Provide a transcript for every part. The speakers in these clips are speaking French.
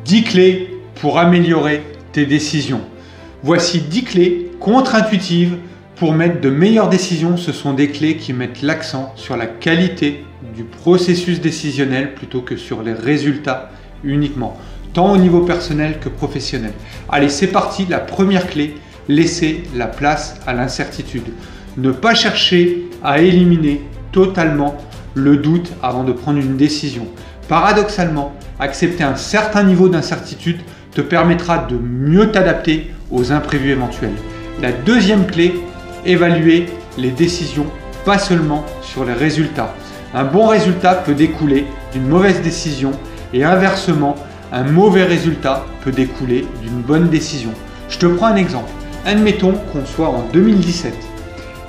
10 clés pour améliorer tes décisions. Voici 10 clés contre-intuitives pour mettre de meilleures décisions. Ce sont des clés qui mettent l'accent sur la qualité du processus décisionnel plutôt que sur les résultats uniquement, tant au niveau personnel que professionnel. Allez, c'est parti. La première clé, laisser la place à l'incertitude. Ne pas chercher à éliminer totalement le doute avant de prendre une décision. Paradoxalement, accepter un certain niveau d'incertitude te permettra de mieux t'adapter aux imprévus éventuels. La deuxième clé, évaluer les décisions, pas seulement sur les résultats. Un bon résultat peut découler d'une mauvaise décision et inversement, un mauvais résultat peut découler d'une bonne décision. Je te prends un exemple. Admettons qu'on soit en 2017.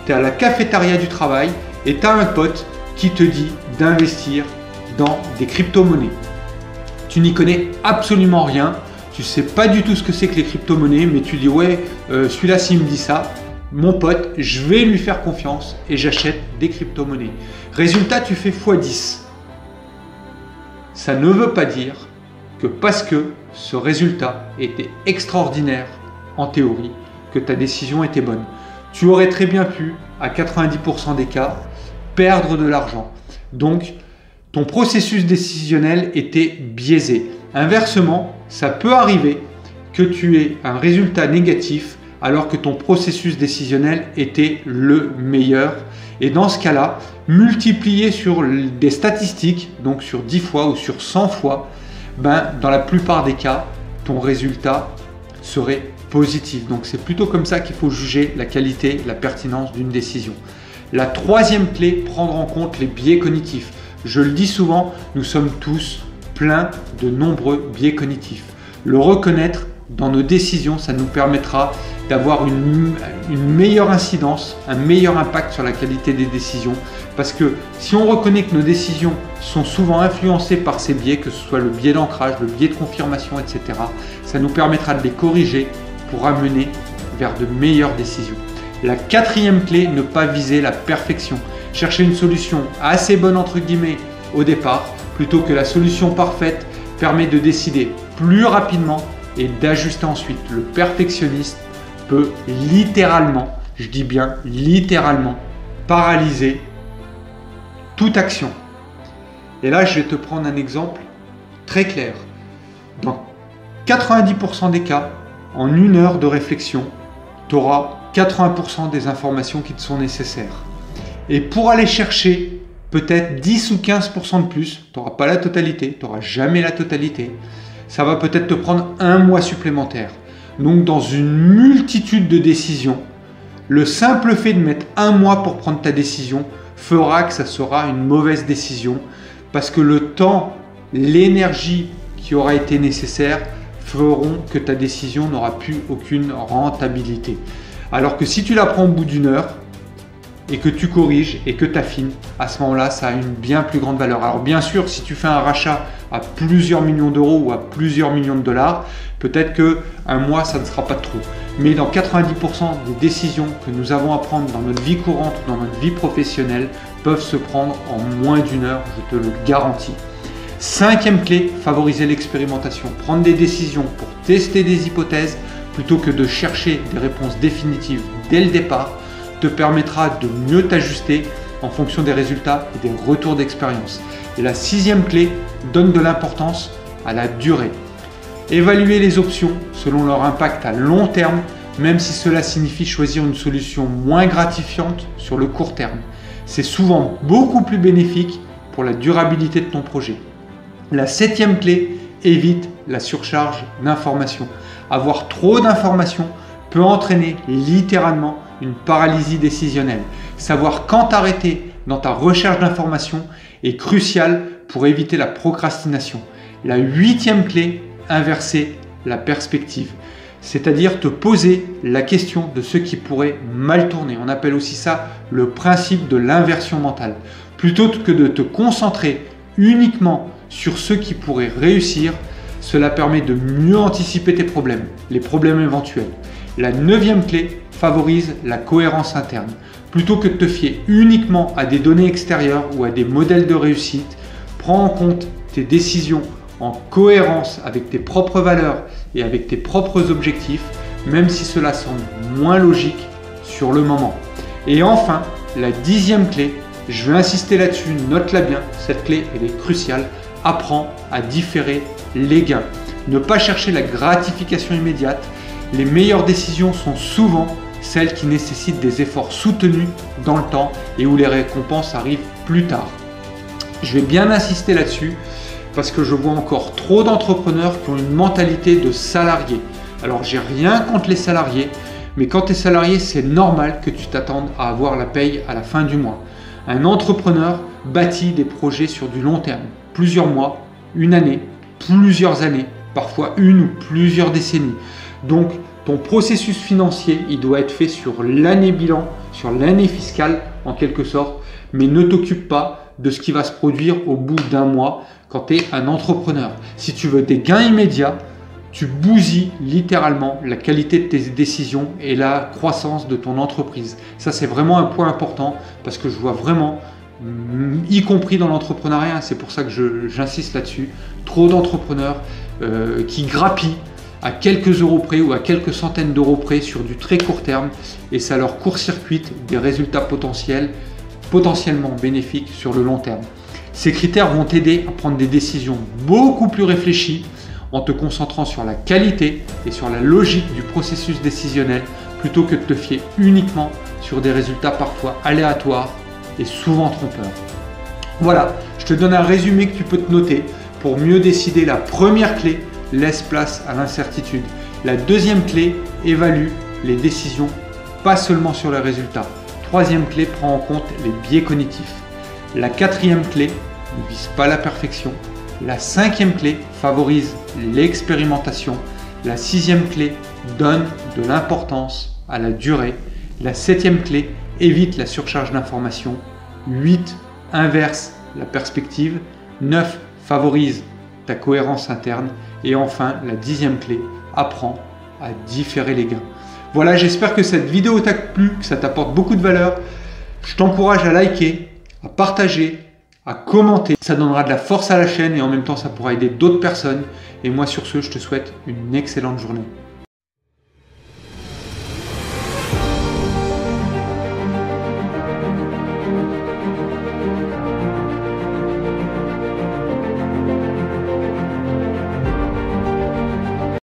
Tu es à la cafétéria du travail et tu as un pote qui te dit d'investir dans des crypto-monnaies. Tu n'y connais absolument rien, tu ne sais pas du tout ce que c'est que les crypto-monnaies, mais tu dis ouais, celui-là s'il me dit ça, mon pote, je vais lui faire confiance et j'achète des crypto-monnaies. Résultat, tu fais x10. Ça ne veut pas dire que parce que ce résultat était extraordinaire en théorie, que ta décision était bonne. Tu aurais très bien pu, à 90% des cas, perdre de l'argent. Donc, ton processus décisionnel était biaisé. Inversement, ça peut arriver que tu aies un résultat négatif alors que ton processus décisionnel était le meilleur. Et dans ce cas-là, multiplié sur des statistiques, donc sur 10 fois ou sur 100 fois, dans la plupart des cas, ton résultat serait positif. Donc c'est plutôt comme ça qu'il faut juger la qualité, la pertinence d'une décision. La troisième clé, prendre en compte les biais cognitifs. Je le dis souvent, nous sommes tous pleins de nombreux biais cognitifs. Le reconnaître dans nos décisions, ça nous permettra d'avoir une meilleure incidence, un meilleur impact sur la qualité des décisions. Parce que si on reconnaît que nos décisions sont souvent influencées par ces biais, que ce soit le biais d'ancrage, le biais de confirmation, etc., ça nous permettra de les corriger pour amener vers de meilleures décisions. La quatrième clé, ne pas viser la perfection. Chercher une solution assez bonne entre guillemets au départ, plutôt que la solution parfaite, permet de décider plus rapidement et d'ajuster ensuite. Le perfectionniste peut littéralement, je dis bien littéralement, paralyser toute action. Et là, je vais te prendre un exemple très clair. Dans 90% des cas, en 1 heure de réflexion, tu auras 80% des informations qui te sont nécessaires. Et pour aller chercher peut-être 10 ou 15% de plus, tu n'auras pas la totalité, tu n'auras jamais la totalité. Ça va peut-être te prendre 1 mois supplémentaire. Donc dans une multitude de décisions, le simple fait de mettre 1 mois pour prendre ta décision fera que ça sera une mauvaise décision parce que le temps, l'énergie qui aura été nécessaire feront que ta décision n'aura plus aucune rentabilité. Alors que si tu la prends au bout d'1 heure et que tu corriges et que tu affines, à ce moment-là, ça a une bien plus grande valeur. Alors bien sûr, si tu fais un rachat à plusieurs millions d'euros ou à plusieurs millions de dollars, peut-être que 1 mois, ça ne sera pas trop. Mais dans 90% des décisions que nous avons à prendre dans notre vie courante ou dans notre vie professionnelle peuvent se prendre en moins d'1 heure, je te le garantis. 5e clé, favoriser l'expérimentation. Prendre des décisions pour tester des hypothèses plutôt que de chercher des réponses définitives dès le départ te permettra de mieux t'ajuster en fonction des résultats et des retours d'expérience. Et la 6e clé, donne de l'importance à la durée. Évaluer les options selon leur impact à long terme, même si cela signifie choisir une solution moins gratifiante sur le court terme. C'est souvent beaucoup plus bénéfique pour la durabilité de ton projet. La 7e clé, évite la surcharge d'informations. Avoir trop d'informations peut entraîner littéralement une paralysie décisionnelle. Savoir quand t'arrêter dans ta recherche d'informations est crucial pour éviter la procrastination. La 8e clé, inverser la perspective. C'est-à-dire te poser la question de ce qui pourrait mal tourner. On appelle aussi ça le principe de l'inversion mentale. Plutôt que de te concentrer uniquement sur ce qui pourrait réussir, cela permet de mieux anticiper tes problèmes, les problèmes éventuels. La 9e clé, favorise la cohérence interne. Plutôt que de te fier uniquement à des données extérieures ou à des modèles de réussite, prends en compte tes décisions en cohérence avec tes propres valeurs et avec tes propres objectifs, même si cela semble moins logique sur le moment. Et enfin, la 10e clé, je vais insister là-dessus, note-la bien, cette clé elle est cruciale, apprends à différer les gains. Ne pas chercher la gratification immédiate. Les meilleures décisions sont souvent celles qui nécessitent des efforts soutenus dans le temps et où les récompenses arrivent plus tard. Je vais bien insister là-dessus parce que je vois encore trop d'entrepreneurs qui ont une mentalité de salarié. Alors j'ai rien contre les salariés, mais quand tu es salarié, c'est normal que tu t'attendes à avoir la paye à la fin du mois. Un entrepreneur bâtit des projets sur du long terme, plusieurs mois, une année, plusieurs années, parfois une ou plusieurs décennies. Donc ton processus financier, il doit être fait sur l'année bilan, sur l'année fiscale en quelque sorte, mais ne t'occupe pas de ce qui va se produire au bout d'un mois quand tu es un entrepreneur. Si tu veux des gains immédiats, tu bousilles littéralement la qualité de tes décisions et la croissance de ton entreprise. Ça, c'est vraiment un point important parce que je vois vraiment, y compris dans l'entrepreneuriat, c'est pour ça que j'insiste là-dessus, trop d'entrepreneurs qui grappillent à quelques euros près ou à quelques centaines d'euros près sur du très court terme et ça leur court-circuite des résultats potentiellement bénéfiques sur le long terme. Ces critères vont t'aider à prendre des décisions beaucoup plus réfléchies en te concentrant sur la qualité et sur la logique du processus décisionnel plutôt que de te fier uniquement sur des résultats parfois aléatoires et souvent trompeurs. Voilà, je te donne un résumé que tu peux te noter pour mieux décider. La première clé, laisse place à l'incertitude. La deuxième clé, évalue les décisions, pas seulement sur les résultats. Troisième clé, prends en compte les biais cognitifs. La quatrième clé, ne vise pas la perfection. La cinquième clé, favorise l'expérimentation. La sixième clé, donne de l'importance à la durée. La septième clé, évite la surcharge d'informations. 8, inverse la perspective. 9, favorise ta cohérence interne. Et enfin, la 10e clé, apprends à différer les gains. Voilà, j'espère que cette vidéo t'a plu, que ça t'apporte beaucoup de valeur. Je t'encourage à liker, à partager, à commenter. Ça donnera de la force à la chaîne et en même temps, ça pourra aider d'autres personnes. Et moi, sur ce, je te souhaite une excellente journée.